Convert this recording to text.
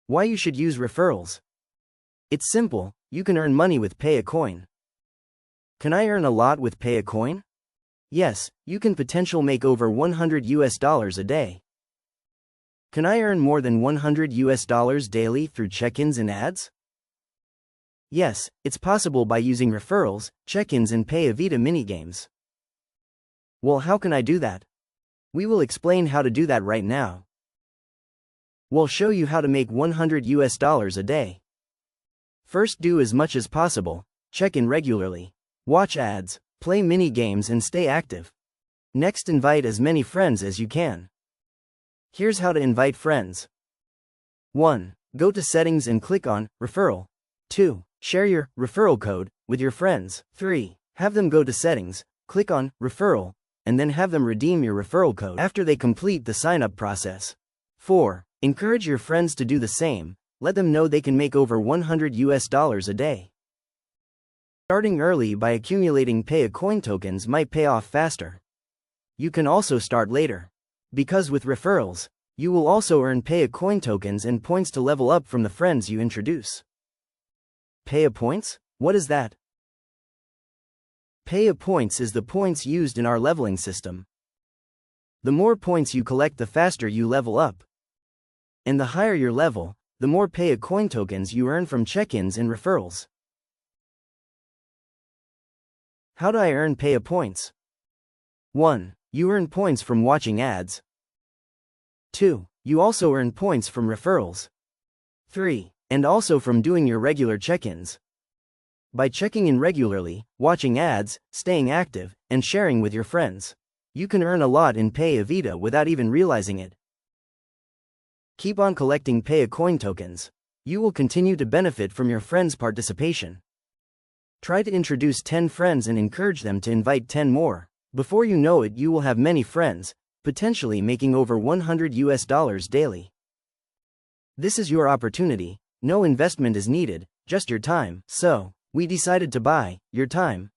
Why you should use referrals? It's simple, you can earn money with PayaCOIN. Can I earn a lot with PayaCOIN? Yes, you can potentially make over $100 a day. Can I earn more than $100 daily through check-ins and ads? Yes, it's possible by using referrals, check-ins and PayAveta minigames. Well, how can I do that? We will explain how to do that right now. We'll show you how to make $100 a day. First, do as much as possible, check in regularly, watch ads, play mini games and stay active. Next, invite as many friends as you can. Here's how to invite friends. 1. Go to settings and click on referral. 2. Share your referral code with your friends. 3. Have them go to settings, click on referral, and then have them redeem your referral code after they complete the sign-up process. 4. Encourage your friends to do the same, let them know they can make over $100 a day. Starting early by accumulating PayaCOIN tokens might pay off faster. You can also start later. Because with referrals, you will also earn PayaCOIN tokens and points to level up from the friends you introduce. PayaPoints? What is that? PayaPoints is the points used in our leveling system. The more points you collect, the faster you level up. And the higher your level, the more PayaCOIN tokens you earn from check-ins and referrals. How do I earn PayaPoints? 1. You earn points from watching ads. 2. You also earn points from referrals. 3. And also from doing your regular check-ins. By checking in regularly, watching ads, staying active, and sharing with your friends, you can earn a lot in PayAveta without even realizing it. Keep on collecting PayaCOIN tokens. You will continue to benefit from your friends' participation. Try to introduce 10 friends and encourage them to invite 10 more. Before you know it, you will have many friends, potentially making over $100 daily. This is your opportunity. No investment is needed, just your time. So, we decided to buy your time.